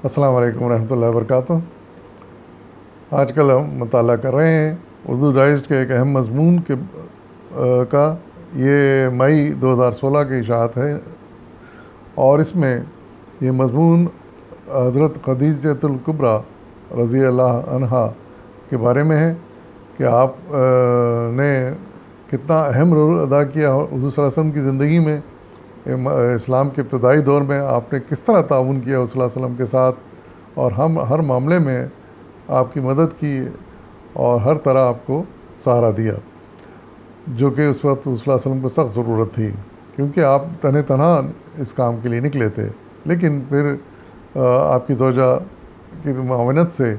السلام علیکم ورحمۃ اللہ وبرکاتہ۔ آج کل ہم مطالعہ کر رہے ہیں اردو ڈائجسٹ کے ایک اہم مضمون کا یہ مئی 2016 کی اشاعت ہے، اور اس میں یہ مضمون حضرت خدیجۃ الکبریٰ رضی اللہ عنہا کے بارے میں ہے کہ آپ نے کتنا اہم رول ادا کیا حضور صلی اللہ علیہ وسلم کی زندگی میں، اسلام کے ابتدائی دور میں آپ نے کس طرح تعاون کیا حضور صلی اللہ علیہ وسلم کے ساتھ، اور ہم ہر معاملے میں آپ کی مدد کی اور ہر طرح آپ کو سہارا دیا، جو کہ اس وقت حضور صلی اللہ علیہ وسلم کو سخت ضرورت تھی، کیونکہ آپ تنہا اس کام کے لیے نکلے تھے۔ لیکن پھر آپ کی زوجہ کی معاونت سے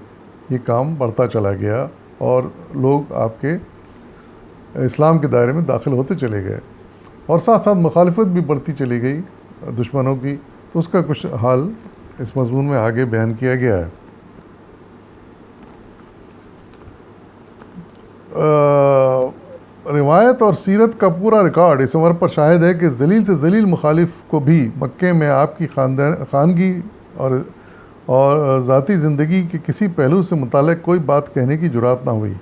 یہ کام بڑھتا چلا گیا اور لوگ آپ کے اسلام کے دائرے میں داخل ہوتے چلے گئے، اور ساتھ ساتھ مخالفت بھی بڑھتی چلی گئی دشمنوں کی، تو اس کا کچھ حال اس مضمون میں آگے بیان کیا گیا ہے۔ روایت اور سیرت کا پورا ریکارڈ اس عمر پر شاہد ہے کہ ذلیل سے ذلیل مخالف کو بھی مکے میں آپ کی خانگی اور ذاتی زندگی کے کسی پہلو سے متعلق کوئی بات کہنے کی جرات نہ ہوئی۔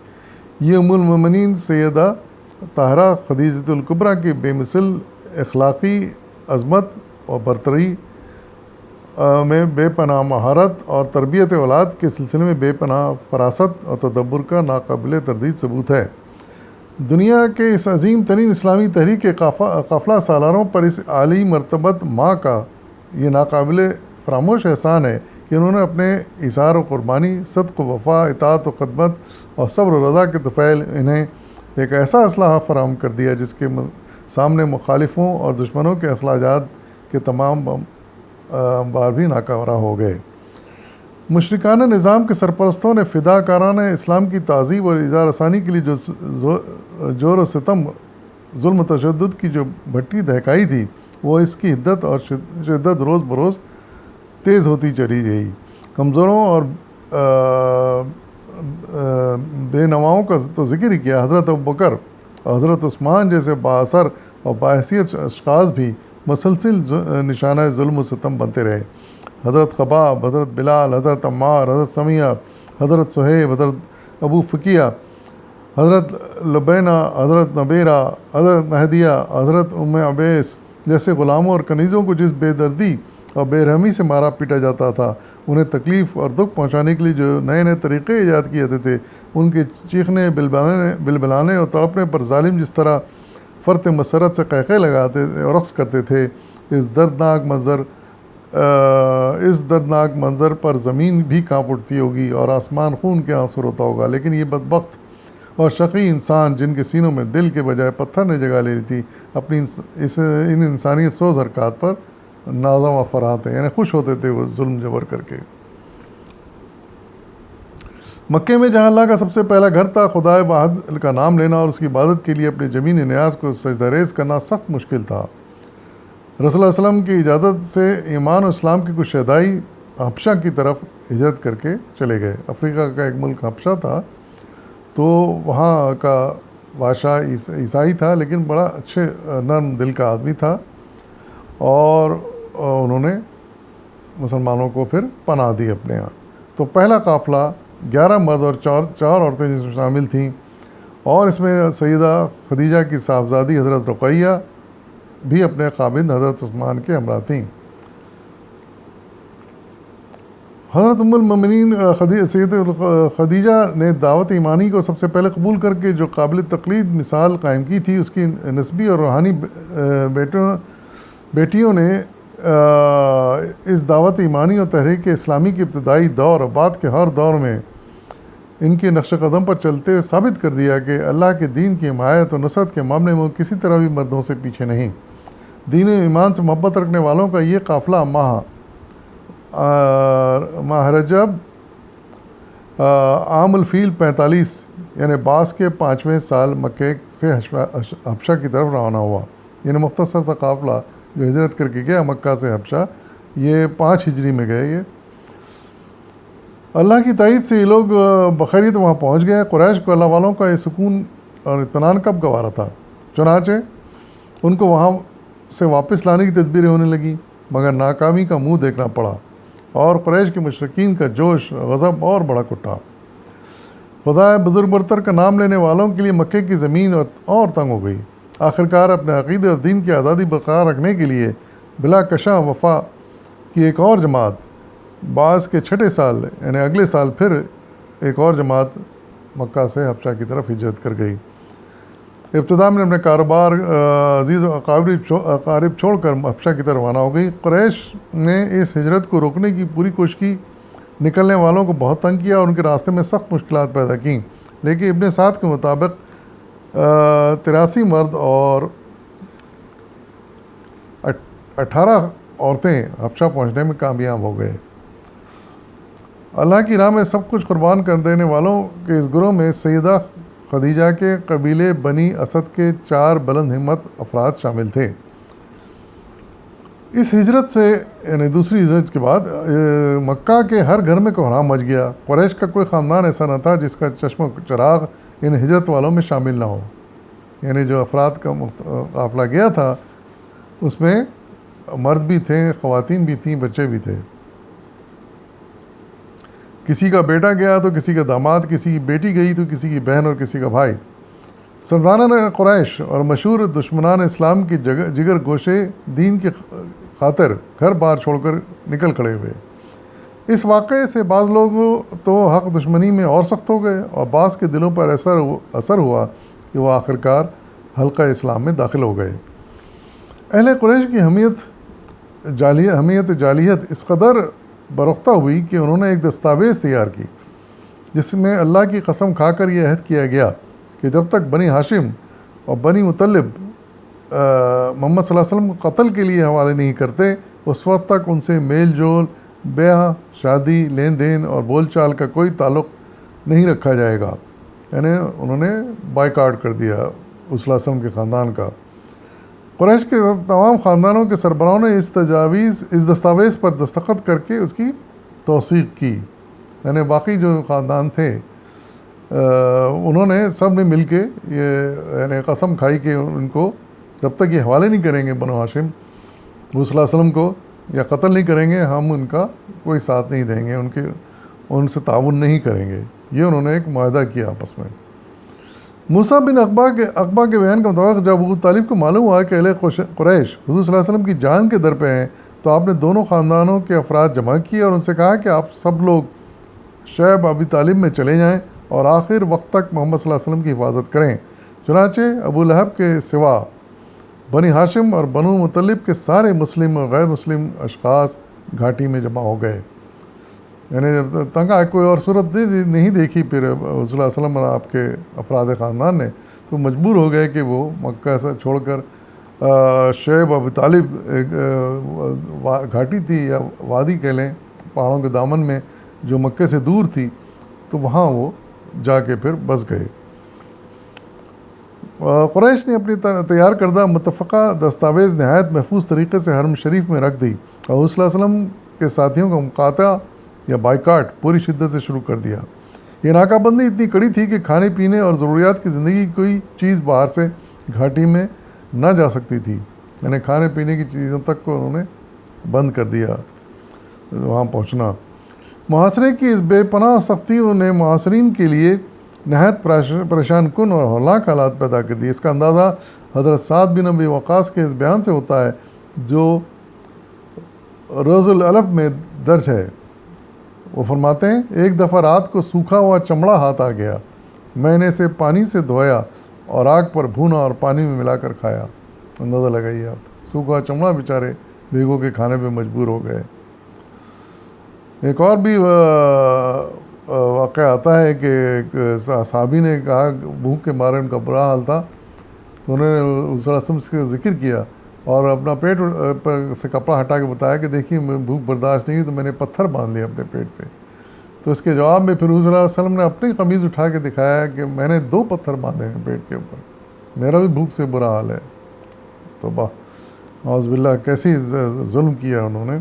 یہ ام المومنین سیدہ طاہرہ خدیجۃ الکبریٰ کی بے مثل اخلاقی عظمت اور برتری میں بے پناہ مہارت اور تربیت اولاد کے سلسلے میں بے پناہ فراست اور تدبر کا ناقابل تردید ثبوت ہے۔ دنیا کے اس عظیم ترین اسلامی تحریک کے قافلہ سالاروں پر اس عالی مرتبت ماں کا یہ ناقابل فراموش احسان ہے کہ انہوں نے اپنے ایثار و قربانی، صدق و وفا، اطاعت و خدمت اور صبر و رضا کے طفیل انہیں ایک ایسا اسلحہ فراہم کر دیا جس کے سامنے مخالفوں اور دشمنوں کے اسلحات کے تمام بار بھی ناکارہ ہو گئے۔ مشرکانہ نظام کے سرپرستوں نے فدا کارانہ اسلام کی تعذیب اور اظہار ثانی کے لیے جو جور و ستم، ظلم و تشدد کی جو بھٹی دہکائی تھی، وہ اس کی حدت اور شدت روز بروز تیز ہوتی چلی گئی۔ کمزوروں اور بے نواؤں کا تو ذکر ہی کیا، حضرت ابوبکر اور حضرت عثمان جیسے بااثر اور باحیثیت اشخاص بھی مسلسل نشانہ ظلم و ستم بنتے رہے۔ حضرت خباب، حضرت بلال، حضرت عمار، حضرت سمیہ، حضرت صہیب، حضرت ابو فکیہ، حضرت لبینہ، حضرت نبیرہ، حضرت مہدیہ، حضرت ام عبیس جیسے غلاموں اور کنیزوں کو جس بے دردی اور بے رحمی سے مارا پیٹا جاتا تھا، انہیں تکلیف اور دکھ پہنچانے کے لیے جو نئے نئے طریقے ایجاد کیے جاتے تھے، ان کے چیخنے، بلبلانے اور تڑپنے پر ظالم جس طرح فرط مسرت سے قہقہے لگاتے اور رقص کرتے تھے، اس دردناک منظر پر زمین بھی کانپ اٹھتی ہوگی اور آسمان خون کے آنسو روتا ہوگا۔ لیکن یہ بدبخت اور شقی انسان جن کے سینوں میں دل کے بجائے پتھر نے جگہ لے لی تھی، اپنی ان انسانیت سوز حرکات پر نازاں و فرحاں تھے، یعنی خوش ہوتے تھے وہ ظلم جبر کر کے۔ مکے میں جہاں اللہ کا سب سے پہلا گھر تھا، خدائے واحد کا نام لینا اور اس کی عبادت کے لیے اپنے جمین نیاز کو سجدہ ریز کرنا سخت مشکل تھا۔ رسول اللہ علیہ وسلم کی اجازت سے ایمان و اسلام کے کچھ شہدائی حبشہ کی طرف ہجرت کر کے چلے گئے۔ افریقہ کا ایک ملک حبشہ تھا، تو وہاں کا بادشاہ عیسائی تھا، لیکن بڑا اچھے نرم دل کا آدمی تھا، اور انہوں نے مسلمانوں کو پھر پناہ دی اپنے یہاں۔ تو پہلا قافلہ 11 مرد اور 4 عورتیں جس میں شامل تھیں، اور اس میں سیدہ خدیجہ کی صاحبزادی حضرت رقیہ بھی اپنے خاوند حضرت عثمان کے ہمراہ تھیں۔ حضرت ام المومنین سیدہ خدیجہ نے دعوت ایمانی کو سب سے پہلے قبول کر کے جو قابل تقلید مثال قائم کی تھی، اس کی نسبی اور روحانی بیٹیوں نے اس دعوت ایمانی اور تحریک اسلامی کے ابتدائی دور اور بعد کے ہر دور میں ان کے نقش قدم پر چلتے ہوئے ثابت کر دیا کہ اللہ کے دین کی حمایت اور نصرت کے معاملے میں وہ کسی طرح بھی مردوں سے پیچھے نہیں۔ دین و ایمان سے محبت رکھنے والوں کا یہ قافلہ ماہ رجب عام الفیل 45 یعنی باس کے 5ویں سال مکے سے حبشہ کی طرف روانہ ہوا۔ یعنی مختصر سا قافلہ جو ہجرت کر کے گیا مکہ سے حبشہ، یہ 5 ہجری میں گئے۔ یہ اللہ کی تائید سے یہ لوگ بخیریت وہاں پہنچ گئے۔ قریش کو اللہ والوں کا یہ سکون اور اطمینان کب گوارا تھا، چنانچہ ان کو وہاں سے واپس لانے کی تدبیریں ہونے لگیں، مگر ناکامی کا منہ دیکھنا پڑا۔ اور قریش کے مشرکین کا جوش غضب اور بڑھک اٹھا۔ خدائے بزرگ برتر کا نام لینے والوں کے لیے مکے کی زمین اور تنگ ہو گئی۔ آخرکار اپنے عقیدے اور دین کی آزادی برقرار رکھنے کے لیے بلا کشاں وفا کی ایک اور جماعت بعث کے 6 سال یعنی اگلے سال پھر ایک اور جماعت مکہ سے حبشہ کی طرف ہجرت کر گئی۔ ابتدا میں اپنے کاروبار عزیز و اقارب چھوڑ کر حبشہ کی طرف روانہ ہو گئی۔ قریش نے اس ہجرت کو روکنے کی پوری کوشش کی، نکلنے والوں کو بہت تنگ کیا اور ان کے راستے میں سخت مشکلات پیدا کیں، لیکن ابن سعد کے مطابق 83 مرد اور 18 عورتیں حبشہ پہنچنے میں کامیاب ہو گئے۔ اللہ کی راہ میں سب کچھ قربان کر دینے والوں کے اس گروہ میں سیدہ خدیجہ کے قبیلے بنی اسد کے 4 بلند ہمت افراد شامل تھے۔ اس ہجرت سے یعنی دوسری ہجرت کے بعد مکہ کے ہر گھر میں کوہرام مچ گیا۔ قریش کا کوئی خاندان ایسا نہ تھا جس کا چشم و چراغ ان ہجرت والوں میں شامل نہ ہو، یعنی جو افراد کا قافلہ گیا تھا اس میں مرد بھی تھے، خواتین بھی تھیں، بچے بھی تھے۔ کسی کا بیٹا گیا تو کسی کا داماد، کسی کی بیٹی گئی تو کسی کی بہن اور کسی کا بھائی۔ سرداران قریش اور مشہور دشمنان اسلام کی جگر گوشے دین کی خاطر گھر بار چھوڑ کر نکل کھڑے ہوئے۔ اس واقعے سے بعض لوگ تو حق دشمنی میں اور سخت ہو گئے اور بعض کے دلوں پر اثر ہوا کہ وہ آخرکار حلقہ اسلام میں داخل ہو گئے۔ اہل قریش کی جالیت اس قدر برختہ ہوئی کہ انہوں نے ایک دستاویز تیار کی جس میں اللہ کی قسم کھا کر یہ عہد کیا گیا کہ جب تک بنی ہاشم اور بنی مطلب محمد صلی اللہ علیہ وسلم کو قتل کے لیے حوالے نہیں کرتے اس وقت تک ان سے میل جول، بیعہ، شادی، لین دین اور بول چال کا کوئی تعلق نہیں رکھا جائے گا۔ یعنی انہوں نے بائیکاٹ کر دیا صلی اللہ علیہ وسلم کے خاندان کا۔ قریش کے تمام خاندانوں کے سربراہوں نے اس دستاویز پر دستخط کر کے اس کی توثیق کی، یعنی باقی جو خاندان تھے انہوں نے سب نے مل کے یہ یعنی قسم کھائی کہ ان کو جب تک یہ حوالے نہیں کریں گے بنو ہاشم صلی اللہ علیہ وسلم کو یا قتل نہیں کریں گے ہم ان کا کوئی ساتھ نہیں دیں گے، ان سے تعاون نہیں کریں گے۔ یہ انہوں نے ایک معاہدہ کیا آپس میں۔ موسیٰ بن عقبہ کے بیان کے مطابق جب ابو طالب کو معلوم ہوا کہ اہل قریش حضور صلی اللہ علیہ وسلم کی جان کے در پہ ہیں تو آپ نے دونوں خاندانوں کے افراد جمع کیے اور ان سے کہا کہ آپ سب لوگ شعب ابی طالب میں چلے جائیں اور آخر وقت تک محمد صلی اللہ علیہ وسلم کی حفاظت کریں۔ چنانچہ ابو لہب کے سوا بنی ہاشم اور بنو مطلب کے سارے مسلم اور غیر مسلم اشخاص گھاٹی میں جمع ہو گئے۔ یعنی تنگا کوئی اور صورت نہیں دیکھی پھر صلی اللہ علیہ وسلم اور آپ کے افراد خاندان نے، تو مجبور ہو گئے کہ وہ مکہ سے چھوڑ کر شعب ابی طالب ایک گھاٹی تھی یا وادی کہہ لیں پہاڑوں کے دامن میں جو مکے سے دور تھی، تو وہاں وہ جا کے پھر بس گئے۔ قریش نے اپنی تیار کردہ متفقہ دستاویز نہایت محفوظ طریقے سے حرم شریف میں رکھ دی اور صلی اللہ علیہ وسلم کے ساتھیوں کا مقاطعہ یا بائیکاٹ پوری شدت سے شروع کر دیا۔ یہ ناکہ بندی اتنی کڑی تھی کہ کھانے پینے اور ضروریات کی زندگی کی کوئی چیز باہر سے گھاٹی میں نہ جا سکتی تھی، یعنی کھانے پینے کی چیزوں تک کو انہوں نے بند کر دیا وہاں پہنچنا۔ محاصرے کی اس بے پناہ سختیوں نے محاصرین کے لیے نہایت پریشان کن اور ہولناک حالات پیدا کر دی۔ اس کا اندازہ حضرت سعد بن ابی وقاص کے اس بیان سے ہوتا ہے جو روز الالف میں درج ہے۔ وہ فرماتے ہیں ایک دفعہ رات کو سوکھا ہوا چمڑا ہاتھ آ گیا، میں نے اسے پانی سے دھویا اور آگ پر بھونا اور پانی میں ملا کر کھایا۔ اندازہ لگائیے آپ، سوکھا ہوا چمڑا بیچارے بھیگو کے کھانے پہ مجبور ہو گئے۔ ایک اور بھی واقعہ آتا ہے کہ ایک صحابی نے کہا بھوک کے مارے ان کا برا حال تھا، تو انہوں نے صلی اللہ علیہ وسلم سے ذکر کیا اور اپنا پیٹ پر سے کپڑا ہٹا کے بتایا کہ دیکھیے میں بھوک برداشت نہیں ہوئی تو میں نے پتھر باندھ لیا اپنے پیٹ پہ۔ تو اس کے جواب میں پھر حضور صلی اللہ علیہ وسلم نے اپنی قمیض اٹھا کے دکھایا کہ میں نے 2 پتھر باندھے ہیں پیٹ کے اوپر، میرا بھی بھوک سے برا حال ہے۔ تو اعوذ باللہ کیسی ظلم کیا انہوں نے۔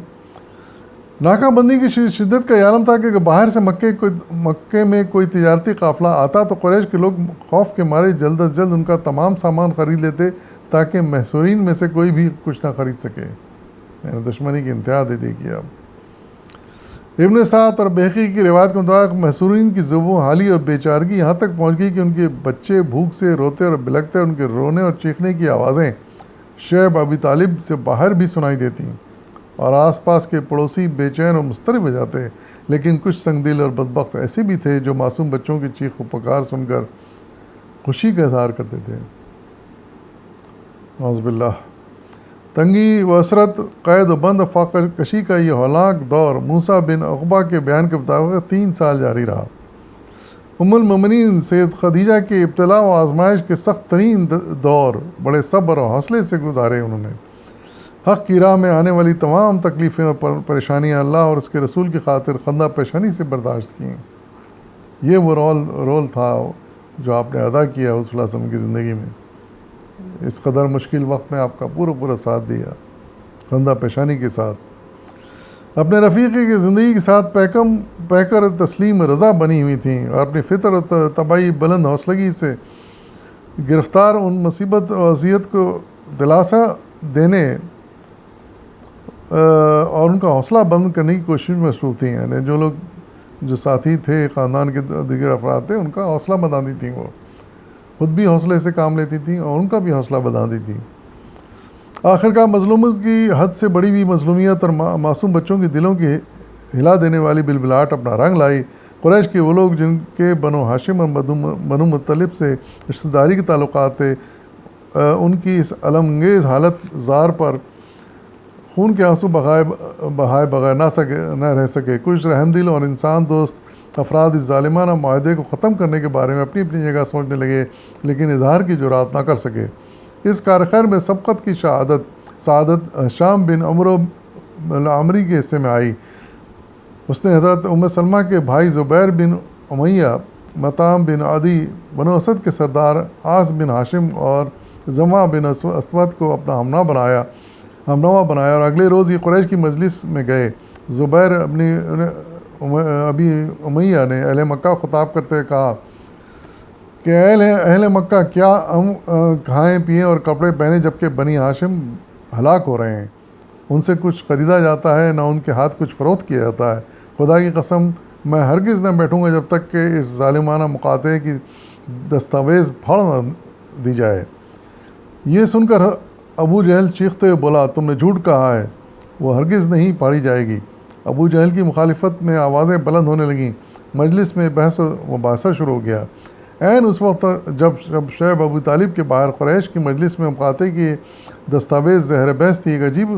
ناکہ بندی کی شدت کا یہ عالم تھا کہ باہر سے مکے میں کوئی تجارتی قافلہ آتا تو قریش کے لوگ خوف کے مارے جلد از جلد ان کا تمام سامان خرید لیتے تاکہ محصورین میں سے کوئی بھی کچھ نہ خرید سکے۔ یعنی دشمنی کی انتہا دے دی کہ اب ابن سعد اور بہقی کی روایت کے مطابق محصورین کی زبوں حالی اور بے چارگی یہاں تک پہنچ گئی کہ ان کے بچے بھوک سے روتے اور بلکتے، ان کے رونے اور چیخنے کی آوازیں شعیب ابی طالب سے باہر بھی سنائی دیتی اور آس پاس کے پڑوسی بے چین اور مضطرب ہو جاتے، لیکن کچھ سنگ دل اور بدبخت ایسے بھی تھے جو معصوم بچوں کی چیخ و پکار سن کر خوشی کا اظہار کرتے تھے۔ اعوذ باللہ۔ تنگی و اسرت، قید و بند و فاقہ کشی کا یہ ہولناک دور موسیٰ بن عقبہ کے بیان کے مطابق 3 سال جاری رہا۔ ام المومنین سید خدیجہ کے ابتلاء و آزمائش کے سخت ترین دور بڑے صبر اور حوصلے سے گزارے انہوں نے۔ حق کی راہ میں آنے والی تمام تکلیفیں اور پریشانیاں اللہ اور اس کے رسول کی خاطر خندہ پیشانی سے برداشت کیں۔ یہ وہ رول تھا جو آپ نے ادا کیا حضور صلی اللہ علیہ وسلم کی زندگی میں۔ اس قدر مشکل وقت میں آپ کا پورا ساتھ دیا، خندہ پیشانی کے ساتھ۔ اپنے رفیقی کی زندگی کے ساتھ پیکر تسلیم رضا بنی ہوئی تھیں اور اپنی فطر و طبعی بلند حوصلگی سے گرفتار ان مصیبت و اذیت کو دلاسا دینے اور ان کا حوصلہ بند کرنے کی کوشش میں مصروف تھیں۔ یعنی جو ساتھی تھے، خاندان کے دیگر افراد تھے، ان کا حوصلہ بندھاتی تھیں، وہ خود بھی حوصلے سے کام لیتی تھیں اور ان کا بھی حوصلہ بندھاتی تھیں۔ آخرکار مظلوموں کی حد سے بڑی بھی مظلومیت اور معصوم بچوں کے دلوں کی ہلا دینے والی بلبلاہٹ اپنا رنگ لائی۔ قریش کے وہ لوگ جن کے بنو ہاشم اور بنو مطلب سے رشتہ داری کے تعلقات تھے، ان کی اس علم انگیز حالت زار پر خون کے آنسو بہائے بغیر نہ رہ سکے۔ کچھ رحم دل اور انسان دوست افراد اس ظالمانہ معاہدے کو ختم کرنے کے بارے میں اپنی اپنی جگہ سوچنے لگے، لیکن اظہار کی جرات نہ کر سکے۔ اس کار خیر میں سبقت کی سعادت شام بن عمرو العمری کے حصے میں آئی۔ اس نے حضرت ام سلمہ کے بھائی زبیر بن امیہ، مطعم بن عدی، بنو اسد کے سردار عاص بن ہاشم اور زمع بن اسود کو اپنا ہمنوا بنایا اور اگلے روز یہ قریش کی مجلس میں گئے۔ زبیر ابی امیہ نے اہل مکہ خطاب کرتے ہوئے کہا کہ اہل مکہ، کیا ہم کھائیں پئیں اور کپڑے پہنے جبکہ بنی ہاشم ہلاک ہو رہے ہیں؟ ان سے کچھ خریدا جاتا ہے، نہ ان کے ہاتھ کچھ فروخت کیا جاتا ہے۔ خدا کی قسم میں ہرگز نہ بیٹھوں گا جب تک کہ اس ظالمانہ مقاطعے کی دستاویز پھاڑ نہ دی جائے۔ یہ سن کر ابو جہل چیختے ہوئے بولا، تم نے جھوٹ کہا ہے، وہ ہرگز نہیں پھاڑی جائے گی۔ ابو جہل کی مخالفت میں آوازیں بلند ہونے لگیں، مجلس میں بحث و مباحثہ شروع ہو گیا۔ عین اس وقت جب شعیب ابو طالب کے باہر قریش کی مجلس میں مقاطعے کی دستاویز زہر بحث تھی، ایک عجیب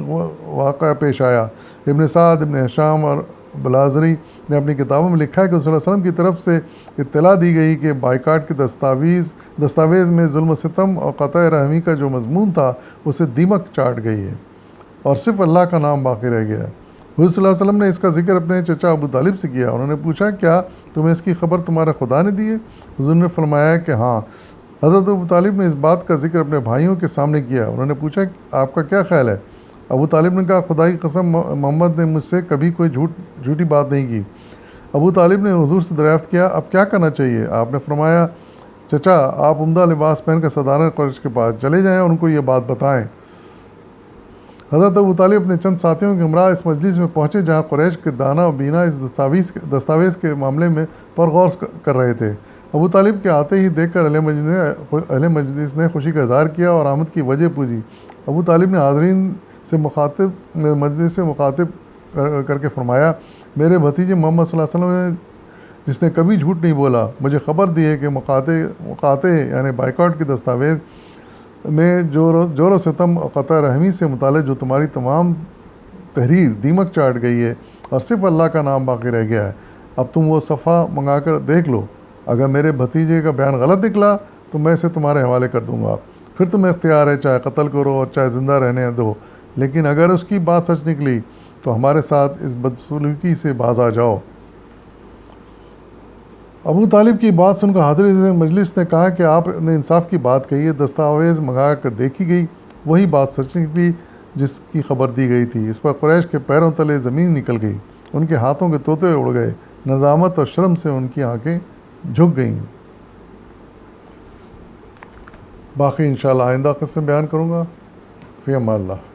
واقعہ پیش آیا۔ ابن سعد، ابن ہشام اور بلازری نے اپنی کتابوں میں لکھا ہے کہ صلی اللہ علیہ وسلم کی طرف سے اطلاع دی گئی کہ بائیکاٹ کی دستاویز میں ظلم و ستم اور قطع رحمی کا جو مضمون تھا اسے دیمک چاٹ گئی ہے اور صرف اللہ کا نام باقی رہ گیا ہے۔ حضور صلی اللہ علیہ وسلم نے اس کا ذکر اپنے چچا ابو طالب سے کیا۔ انہوں نے پوچھا، کیا تمہیں اس کی خبر تمہارے خدا نے دی ہے؟ حضور نے فرمایا کہ ہاں۔ حضرت ابو طالب نے اس بات کا ذکر اپنے بھائیوں کے سامنے کیا۔ انہوں نے پوچھا، آپ کا کیا خیال ہے؟ ابو طالب نے کہا، خدا کی قسم محمد نے مجھ سے کبھی کوئی جھوٹی بات نہیں کی۔ ابو طالب نے حضور سے دریافت کیا، اب کیا کرنا چاہیے؟ آپ نے فرمایا، چچا آپ عمدہ لباس پہن کر سردار قریش کے پاس چلے جائیں اور ان کو یہ بات بتائیں۔ حضرت ابو طالب اپنے چند ساتھیوں کے ہمراہ اس مجلس میں پہنچے جہاں قریش کے دانا و بینا اس دستاویز کے معاملے میں پر غور کر رہے تھے۔ ابو طالب کے آتے ہی دیکھ کر اہل مجلس نے خوشی کا اظہار کیا اور آمد کی وجہ پوچھی۔ ابو طالب نے حاضرین سے مجلس سے مخاطب کر کے فرمایا، میرے بھتیجے محمد صلی اللہ علیہ وسلم نے، جس نے کبھی جھوٹ نہیں بولا، مجھے خبر دی ہے کہ مقاطعے یعنی بائیکاٹ کی دستاویز میں جور و ستم اور قطع رحمی سے متعلق جو تمہاری تمام تحریر دیمک چاٹ گئی ہے اور صرف اللہ کا نام باقی رہ گیا ہے، اب تم وہ صفحہ منگا کر دیکھ لو۔ اگر میرے بھتیجے کا بیان غلط نکلا تو میں اسے تمہارے حوالے کر دوں گا، پھر تمہیں اختیار ہے، چاہے قتل کرو اور چاہے زندہ رہنے دو، لیکن اگر اس کی بات سچ نکلی تو ہمارے ساتھ اس بدسلوکی سے باز آ جاؤ۔ ابو طالب کی بات سن کر حاضرین مجلس نے کہا کہ آپ نے انصاف کی بات کہی ہے، دستاویز منگا کر دیکھی گئی، وہی بات سچ نکلی جس کی خبر دی گئی تھی۔ اس پر قریش کے پیروں تلے زمین نکل گئی، ان کے ہاتھوں کے طوطے اڑ گئے، ندامت اور شرم سے ان کی آنکھیں جھک گئیں۔ باقی انشاءاللہ آئندہ قسم بیان کروں گا۔ فی امان اللہ۔